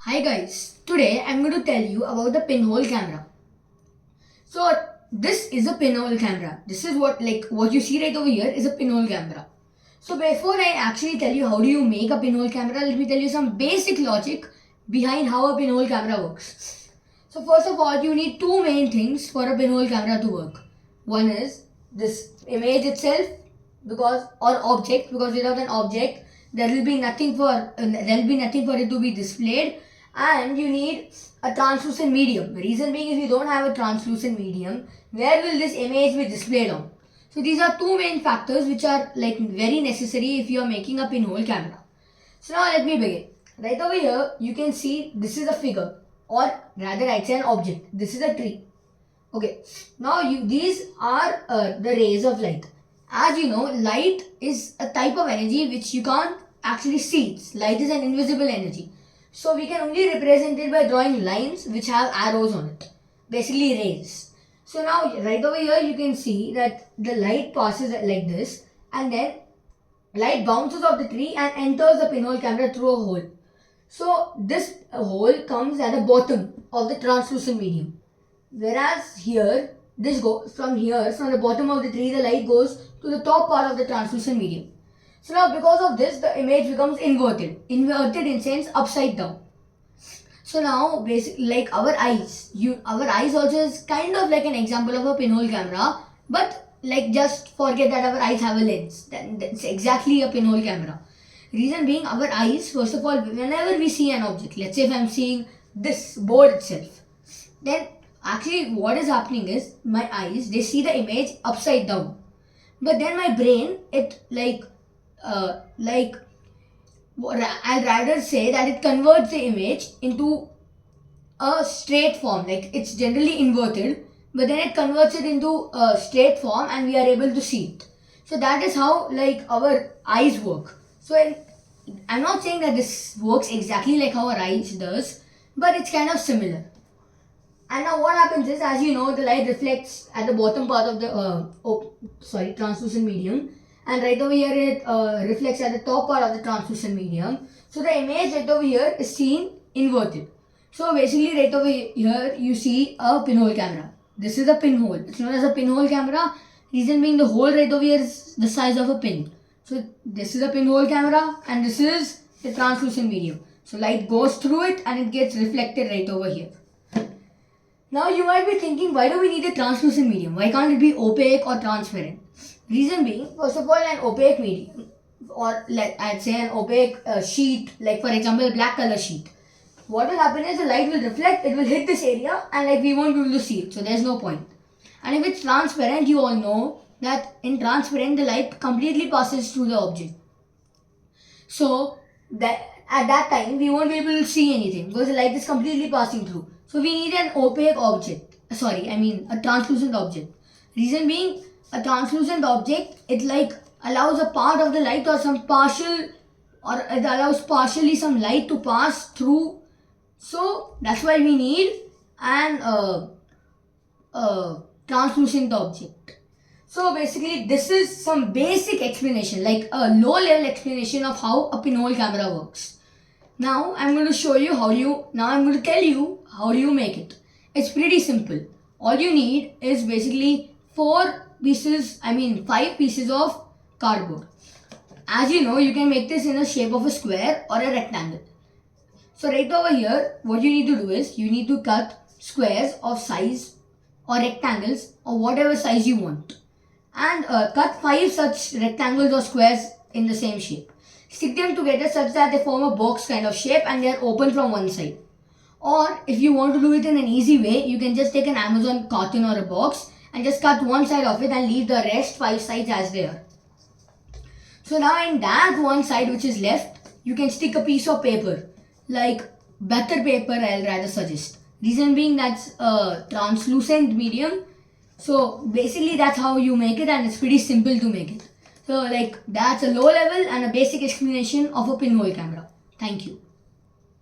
Hi guys, today I'm going to tell you about the pinhole camera. So this is a pinhole camera. This is what you see right over here is a pinhole camera. So before I actually tell you how do you make a pinhole camera, let me tell you some basic logic behind how a pinhole camera works. So first of all, you need two main things for a pinhole camera to work. One is this image itself, because without an object there will be nothing for it to be displayed, and you need a translucent medium. The reason being, if you don't have a translucent medium, where will this image be displayed on? So these are two main factors which are very necessary if you are making a pinhole camera. So now let me begin. Right over here you can see this is a figure, or rather I'd say an object. This is a tree. Okay, now these are the rays of light. As you know, light is a type of energy which you can't actually see. Light is an invisible energy. So we can only represent it by drawing lines which have arrows on it. Basically rays. So now right over here you can see that the light passes like this, and then light bounces off the tree and enters the pinhole camera through a hole. So this hole comes at the bottom of the translucent medium. Whereas here, this goes from the bottom of the tree, the light goes to the top part of the translucent medium. So now because of this, the image becomes inverted. Inverted in sense upside down. So now basically like our eyes also is kind of like an example of a pinhole camera, but just forget that our eyes have a lens. That's exactly a pinhole camera. Reason being, our eyes, first of all, whenever we see an object, let's say if I'm seeing this board itself, then actually what is happening is my eyes, they see the image upside down. But then my brain, I'd rather say that it converts the image into a straight form. It's generally inverted, but then it converts it into a straight form and we are able to see it. So that is how our eyes work. So I'm not saying that this works exactly like how our eyes does, but it's kind of similar. And now what happens is, as you know, the light reflects at the bottom part of the translucent medium, and right over here it reflects at the top part of the translucent medium. So the image right over here is seen inverted. So basically right over here you see a pinhole camera. This is a pinhole. It's known as a pinhole camera. Reason being, the hole right over here is the size of a pin. So this is a pinhole camera and this is the translucent medium. So light goes through it and it gets reflected right over here. Now you might be thinking, why do we need a translucent medium? Why can't it be opaque or transparent? Reason being, first of all, an opaque medium, or I'd say an opaque sheet, like for example a black color sheet. What will happen is the light will reflect, it will hit this area, and we won't be able to see it. So there's no point. And if it's transparent, you all know that in transparent the light completely passes through the object. So that at that time we won't be able to see anything because the light is completely passing through. So we need an opaque object. A translucent object. Reason being, a translucent object, it allows a part of the light or it allows partially some light to pass through. So that's why we need an translucent object. So basically this is some basic explanation, like a low level explanation of how a pinhole camera works. Now I'm going to tell you how do you make it. It's pretty simple. All you need is basically 5 pieces of cardboard. As you know, you can make this in the shape of a square or a rectangle. So right over here, what you need to do is you need to cut squares of size or rectangles or whatever size you want, and cut 5 such rectangles or squares in the same shape. Stick them together such that they form a box kind of shape and they are open from one side. Or if you want to do it in an easy way, you can just take an Amazon carton or a box and just cut one side of it and leave the rest 5 sides as they are. So now in that one side which is left, you can stick a piece of paper, like butter paper I'll rather suggest. Reason being, that's a translucent medium. So basically that's how you make it, and it's pretty simple to make it. So that's a low level and a basic explanation of a pinhole camera. Thank you.